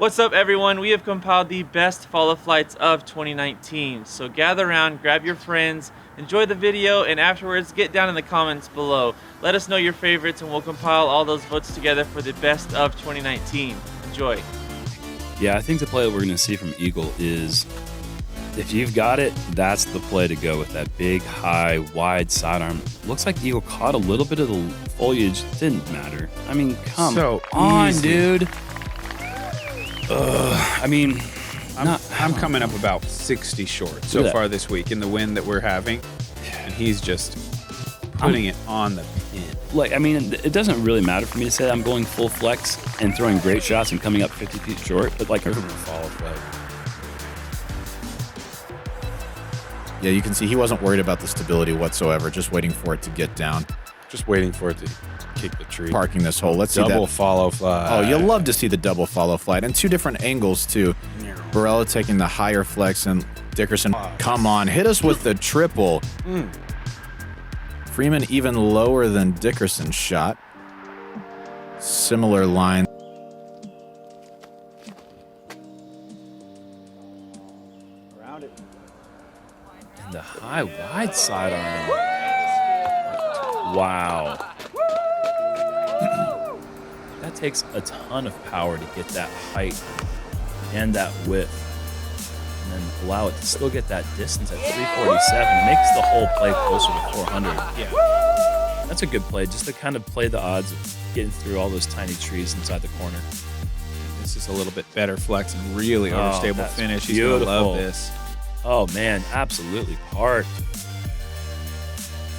What's up, everyone? We have compiled the best follow flights of 2019. So gather around, grab your friends, enjoy the video, and afterwards get down in the comments below. Let us know your favorites and we'll compile all those votes together for the best of 2019. Enjoy. Yeah, I think the play that we're going to see from Eagle is, if you've got it, that's the play to go with that big, high, wide sidearm. Looks like Eagle caught a little bit of the foliage. Didn't matter. I mean, come on, dude. I mean, I'm coming up about 60 short so far this week in the wind that we're having, and he's just putting it on the pin. Like, I mean, it doesn't really matter for me to say I'm going full flex and throwing great shots and coming up 50 feet short, but like, follow flight. Yeah, you can see he wasn't worried about the stability whatsoever, just waiting for it to get down. Just waiting for it to kick the tree. Parking this hole. Let's see that. Double follow flight. Oh, you'll love to see the double follow flight. And two different angles, too. Barela taking the higher flex and Dickerson. Come on, hit us with the triple. Freeman even lower than Dickerson's shot. Similar line. And the high, wide sidearm. Wow. That takes a ton of power to get that height and that width, and then allow it to still get that distance at 347. It makes the whole play closer to 400. Yeah. That's a good play, just to kind of play the odds of getting through all those tiny trees inside the corner. This is a little bit better flex and really overstable finish. He's beautiful. going to love this. Oh, man, absolutely parked.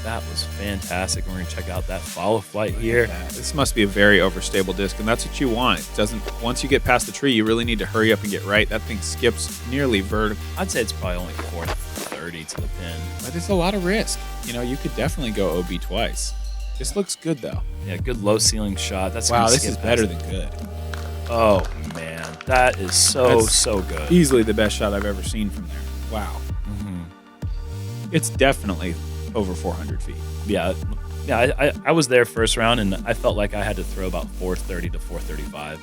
That was fantastic. We're going to check out that follow flight here. This must be a very overstable disc, and that's what you want. It doesn't. Once you get past the tree, you really need to hurry up and get right. That thing skips nearly vertical. I'd say it's probably only 430 to the pin. But it's a lot of risk. You know, you could definitely go OB twice. This looks good, though. Yeah, good low ceiling shot. That's wow, this is better than good. Oh, man. That is so good. Easily the best shot I've ever seen from there. Wow. It's definitely over 400 feet. Yeah, I was there first round, and I felt like I had to throw about 430 to 435.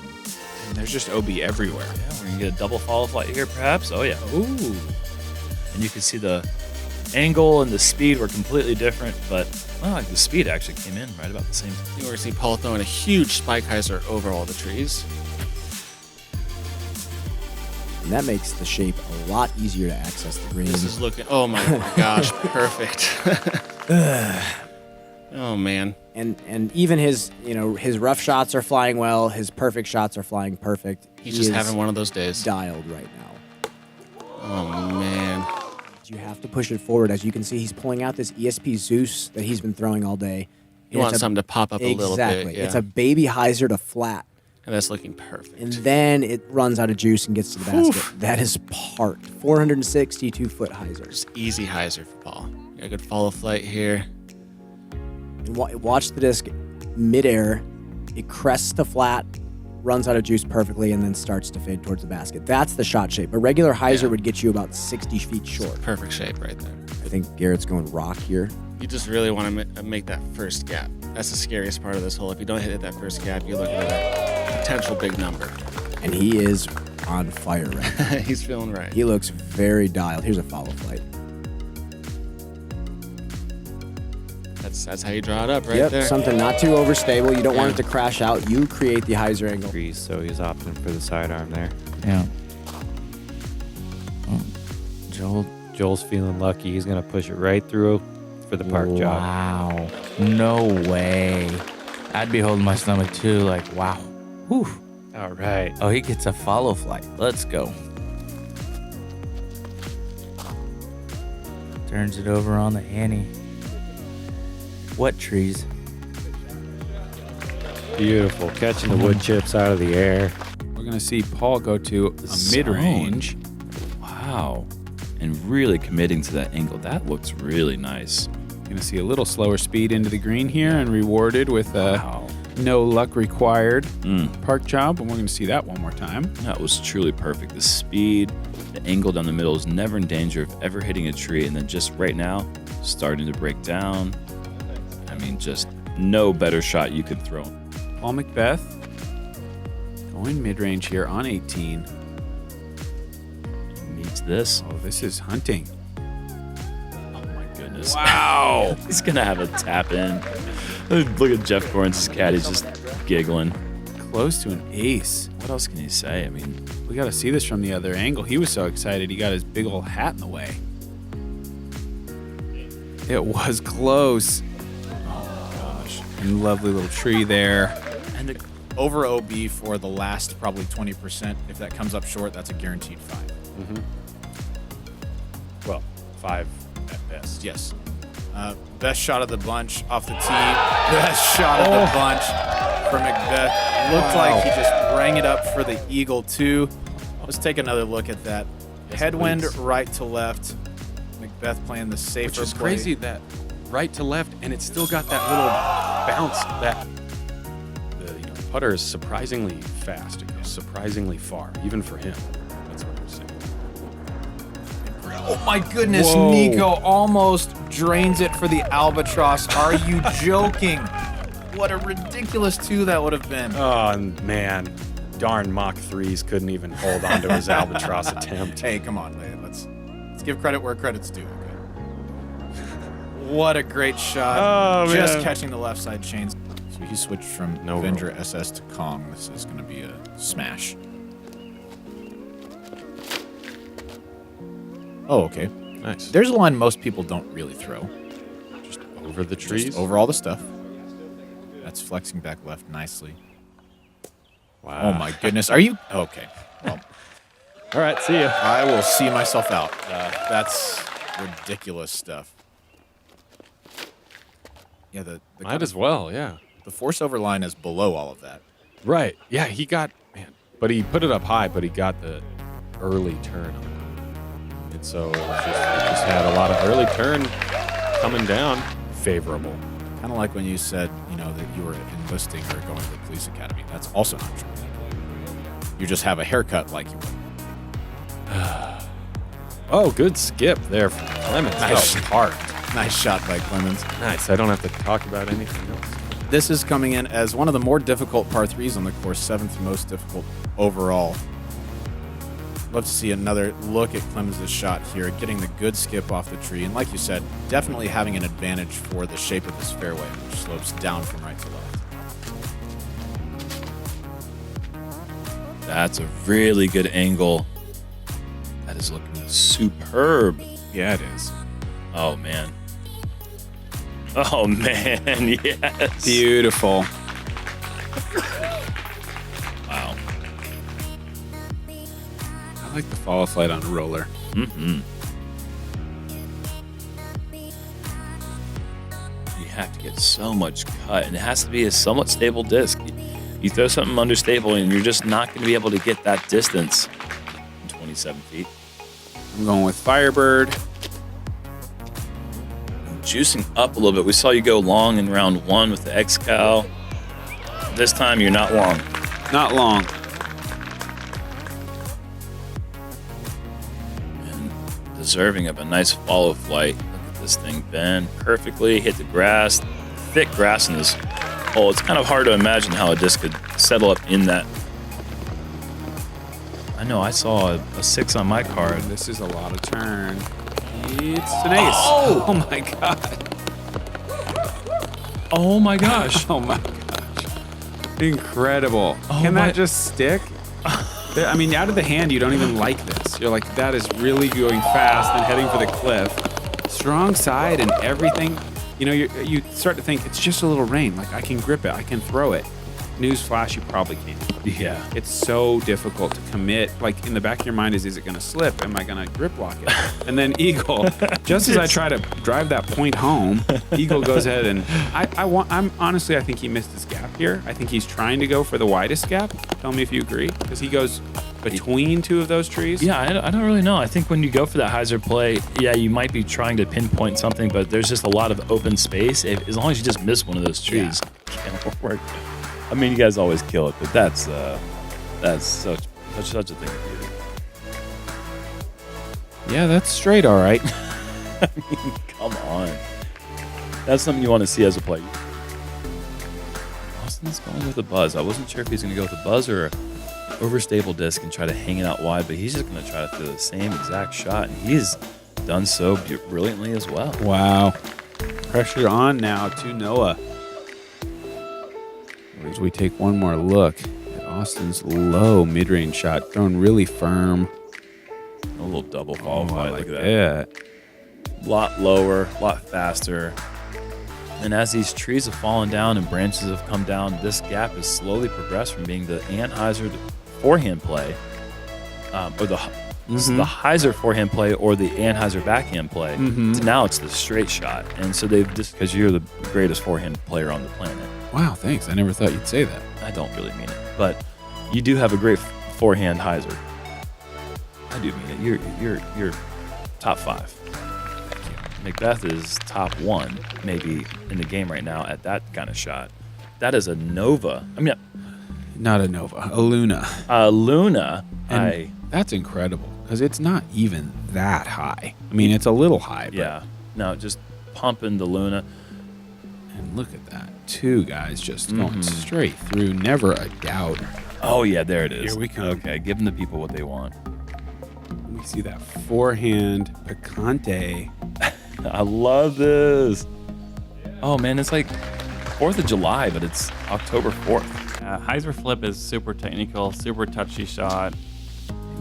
And there's just OB everywhere. Yeah, we're going to get a double follow flight here, perhaps. Oh, yeah. Ooh. And you can see the angle and the speed were completely different, but well, like the speed actually came in right about the same time. You're going to see Paul throwing a huge spike hyzer over all the trees. And that makes the shape a lot easier to access the green. This is looking, oh my gosh, perfect. Oh man. And even his, his rough shots are flying well, his perfect shots are flying perfect. He's just having one of those days. Dialed right now. Oh man. You have to push it forward. As you can see, he's pulling out this ESP Zeus that he's been throwing all day. You want something to pop up a little bit. Exactly. Yeah. It's a baby hyzer to flat. And that's looking perfect. And then it runs out of juice and gets to the basket. That is parked. 462-foot hyzer. Just easy hyzer for Paul. Got a good follow flight here. And watch the disc midair. It crests to flat, runs out of juice perfectly, and then starts to fade towards the basket. That's the shot shape. A regular hyzer would get you about 60 feet short. Perfect shape right there. I think Garrett's going rock here. You just really want to make that first gap. That's the scariest part of this hole. If you don't hit that first gap, you're looking at a potential big number. And he is on fire right now. He's feeling right. He looks very dialed. Here's a follow flight. That's how you draw it up right there. Something not too overstable. You don't want it to crash out. You create the hyzer angle. So he's opting for the sidearm there. Yeah. Joel's feeling lucky. He's going to push it right through for the park job. Wow. No way. I'd be holding my stomach too, like, wow. Whew. All right. Oh, he gets a follow flight. Let's go. Turns it over on the Annie. What trees? Beautiful. Catching the wood chips out of the air. We're going to see Paul go to a mid-range. Wow. And really committing to that angle. That looks really nice. Going to see a little slower speed into the green here and rewarded with no luck required park job. And we're going to see that one more time. That was truly perfect. The speed, the angle down the middle is never in danger of ever hitting a tree. And then just right now, starting to break down. I mean, just no better shot you could throw. Paul McBeth Going mid-range here on 18. Needs this. Oh, this is hunting. Oh my goodness. Wow. He's gonna have a tap in. Look at Jeff Corns' cat. He's just giggling. Close to an ace. What else can you say? I mean, We got to see this from the other angle. He was so excited he got his big old hat in the way. It was close. Oh gosh. And lovely little tree there. and Over OB for the last probably 20%. If that comes up short, that's a guaranteed 5. Well, 5 at best. Yes. Best shot of the bunch off the tee. Best shot of the bunch for McBeth. Looked like he just rang it up for the eagle too. Let's take another look at that. Yes, Headwind please. right to left. McBeth playing the safer Which is play. crazy, that right to left, and it's still got that little bounce. That the putter is surprisingly fast. It goes surprisingly far, even for him. That's what I'm saying. Oh my goodness, Whoa. Nikko almost drains it for the albatross. Are you joking? What a ridiculous 2 that would have been. Oh, and man, darn Mach 3s couldn't even hold on to his albatross attempt. Hey, come on, man. Let's give credit where credit's due. Okay. What a great shot. Oh, Just man. catching the left side chains. So he switched from No Avenger SS to Kong. This is going to be a smash. Oh, okay. Nice. There's a line most people don't really throw. Just over the trees. Just over all the stuff. That's flexing back left nicely. Wow. Oh my goodness. Are you okay? Well, All right, see ya. I will see myself out. That's ridiculous stuff. Yeah, the Might as well, yeah. the force over line is below all of that. Right. Yeah, he got, man, but he put it up high, but he got the early turn on it. And so it just had a lot of early turn coming down favorable. Kind of like when you said, that you were enlisting or going to the police academy. That's also not true. You just have a haircut like you would. Oh, good skip there from Clemons. Nice. That was hard. Nice shot by Clemons. Nice. I don't have to talk about anything else. This is coming in as one of the more difficult par 3s on the course, 7th most difficult overall. Love to see another look at Clemens' shot here, getting the good skip off the tree. And like you said, definitely having an advantage for the shape of this fairway, which slopes down from right to left. that's a really good angle. That is looking superb. Yeah, it is. Oh man. Oh man, yes. Beautiful. Wow. I like the follow flight on a roller. Mm-hmm. You have to get so much cut, and it has to be a somewhat stable disc. You throw something understable, and you're just not going to be able to get that distance in 27 feet. I'm going with Firebird. Juicing up a little bit. We saw you go long in round 1 with the X-Cow. This time, you're not long. Not long. And deserving of a nice follow flight. Look at this thing bend perfectly, hit the grass. Thick grass in this hole. It's kind of hard to imagine how a disc could settle up in that. I know, I saw a 6 on my card. This is a lot of turn. It's an ace. Oh my god. Oh my gosh. Oh my gosh. Incredible. Can my- that just stick? I mean, out of the hand, you don't even like this. You're like, that is really going fast and heading for the cliff. Strong side and everything. You start to think it's just a little rain. Like, I can grip it. I can throw it. Newsflash, you probably can't. Yeah. It's so difficult to commit. Like, in the back of your mind is it going to slip? Am I going to grip lock it? And then Eagle, just as I try to drive that point home, Eagle goes ahead and honestly, I think he missed his gap here. I think he's trying to go for the widest gap. Tell me if you agree, because he goes between two of those trees. Yeah, I don't really know. I think when you go for that hyzer play, yeah, you might be trying to pinpoint something, but there's just a lot of open space. As long as you just miss one of those trees, it'll work. I mean, you guys always kill it, but that's such a thing of beauty. Yeah, that's straight, all right. I mean, come on. That's something you want to see as a player. Austin's going with a buzz. I wasn't sure if he's going to go with a buzz or overstable disc and try to hang it out wide, but he's just going to try to throw the same exact shot, and he's done so brilliantly as well. Wow. Pressure on now to Noah. As we take one more look at Austin's low mid-range shot, thrown really firm. A little double fall flight. Like Look at that. A lot lower, a lot faster. And as these trees have fallen down and branches have come down, this gap has slowly progressed from being the Anheuser forehand play, or the Heiser forehand play or the Anheuser backhand play, to now it's the straight shot. And so they've just, because you're the greatest forehand player on the planet. Wow, thanks. I never thought you'd say that. I don't really mean it, but you do have a great forehand Heiser. I do mean it. You're top 5. Macbeth is top 1, maybe in the game right now at that kind of shot. That is a Nova. I mean, not a Nova, a Luna. A Luna. And that's incredible because it's not even that high. I mean, it's a little high. But yeah. No, just pumping the Luna. And look at that. 2 guys just going straight through. Never a doubt. Oh, yeah, there it is. Here we come. Okay, giving the people what they want. We see that forehand picante. I love this. Oh, man, it's like 4th of July, but it's October 4th. Heiser flip is super technical, super touchy shot.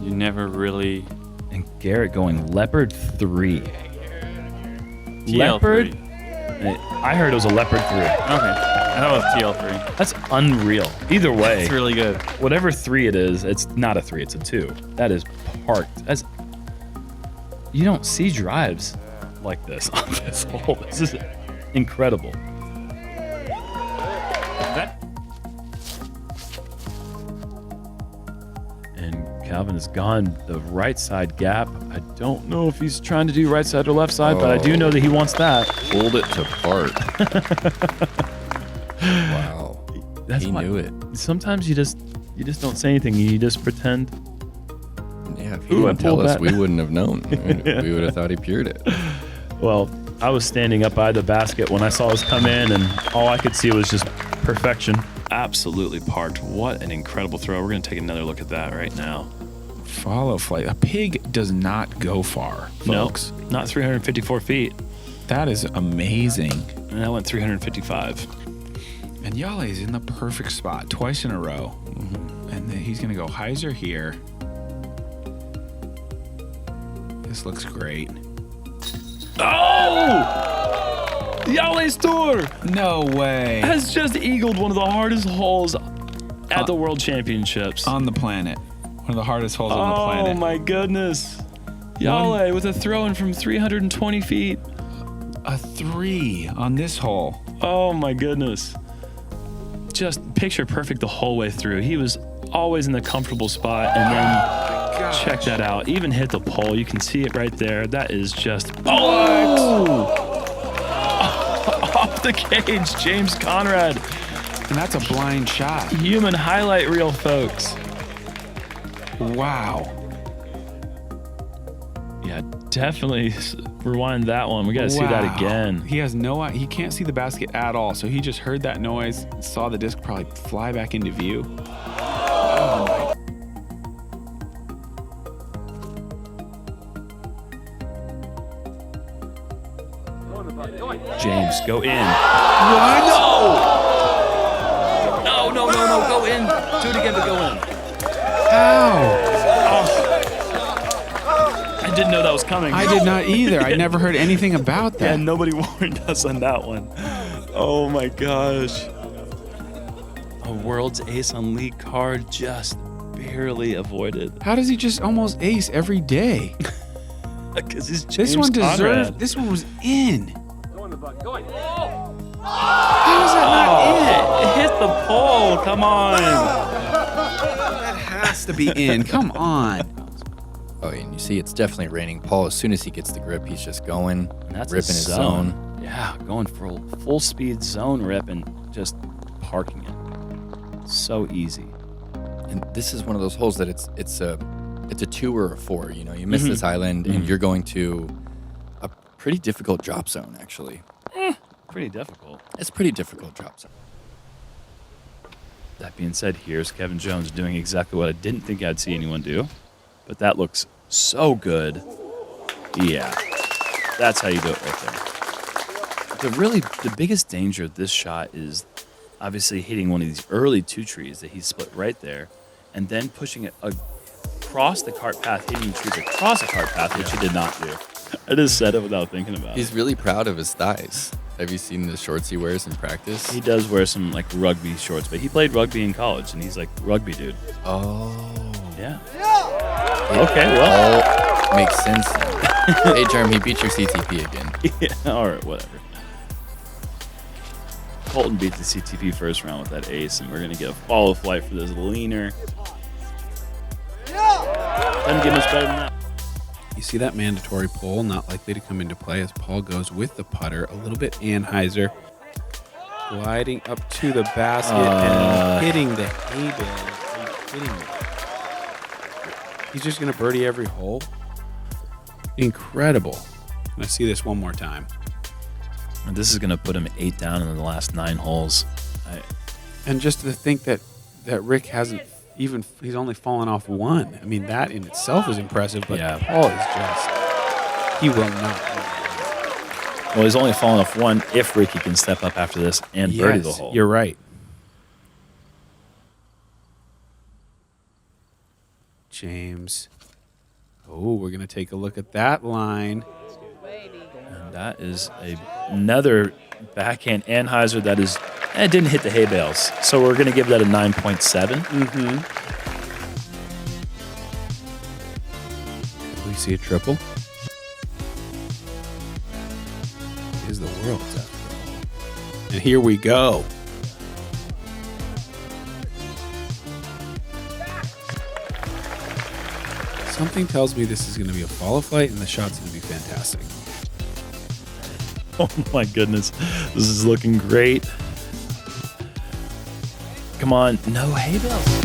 You never really... And Garrett going leopard 3. TL3. Leopard? I heard it was a leopard 3. Okay. I thought it was TL3. That's unreal. Either way. It's really good. Whatever 3 it is, it's not a 3, it's a 2. That is parked. You don't see drives like this on this hole. This is incredible. And Calvin has gone the right side gap. I don't know if he's trying to do right side or left side, but I do know that he wants that. Pulled it to part. Wow. That's he knew it. Sometimes you just don't say anything. You just pretend. Yeah, if he didn't tell us, we wouldn't have known. We would have thought he pured it. Well, I was standing up by the basket when I saw us come in, and all I could see was just perfection. Absolutely parked. What an incredible throw. We're going to take another look at that right now. FollowFlight. A pig does not go far, folks. No, not 354 feet. That is amazing. And that went 355. And Jalle is in the perfect spot twice in a row. And then he's going to go Heiser here. This looks great. Oh! Jalle Stoor! No way. Has just eagled one of the hardest holes at the World Championships. On the planet. One of the hardest holes on the planet. Oh my goodness. Jalle with a throw-in from 320 feet. A 3 on this hole. Oh my goodness. Just picture perfect the whole way through. He was always in the comfortable spot, and then check that out. Even hit the pole. You can see it right there. That is just... Oh! Off the cage, James Conrad. And that's a blind shot. Human highlight reel, folks. Wow. Yeah, definitely rewind that one. We got to see that again. He has he can't see the basket at all. So he just heard that noise, saw the disc probably fly back into view. Oh my. James, go in. What? No! No, go in. Do it again, but go in. How? Oh. I didn't know that was coming. I did not either. I never heard anything about that. And nobody warned us on that one. Oh my gosh. A world's ace on league card just barely avoided. How does he just almost ace every day? Because he's James This one Conrad. deserved. This one was in. How is that not in? It hit the pole. Come on. That has to be in. Come on. Oh, and you see it's definitely raining. Paul, as soon as he gets the grip, he's just going, And that's ripping a his zone. Yeah, going for full speed zone rip and just parking it. So easy. And this is one of those holes that it's a 2 or a 4. You know, you miss this island and you're going to a pretty difficult drop zone, actually. Pretty difficult. It's a pretty difficult drop zone. That being said, here's Kevin Jones doing exactly what I didn't think I'd see anyone do. But that looks so good. Yeah, that's how you do it right there. The biggest danger of this shot is obviously hitting one of these early 2 trees that he split right there, and then pushing it across the cart path, hitting the trees across the cart path, which he did not do. I just said it without thinking about it. He's really proud of his thighs. Have you seen the shorts he wears in practice? He does wear some like rugby shorts, but he played rugby in college, and he's like rugby dude. Oh. Yeah. Okay, well. All makes sense now. Hey, Jerm, he beat your CTP again. Yeah, all right, whatever. Colton beat the CTP first round with that ace, and we're going to get a follow flight for this leaner. Doesn't get much better than that. You see that mandatory pull not likely to come into play as Paul goes with the putter, a little bit Anheuser, gliding up to the basket and hitting the hay bale. Are you kidding me? He's just going to birdie every hole? Incredible. I see this one more time. And this is going to put him 8 down in the last 9 holes. And just to think that Rick hasn't even, he's only fallen off 1. I mean, that in itself is impressive, but Yeah. Paul is just, he will not. Well, he's only fallen off 1 if Ricky can step up after this and birdie the hole. You're right. James. Oh, we're going to take a look at that line. And that is another backhand Anheuser that is, it didn't hit the hay bales. So we're going to give that a 9.7. Mm-hmm. We see a triple. It is the world's after all. And here we go. Something tells me this is going to be a follow flight and the shot's going to be fantastic. Oh my goodness. This is looking great. Come on. No hay bales.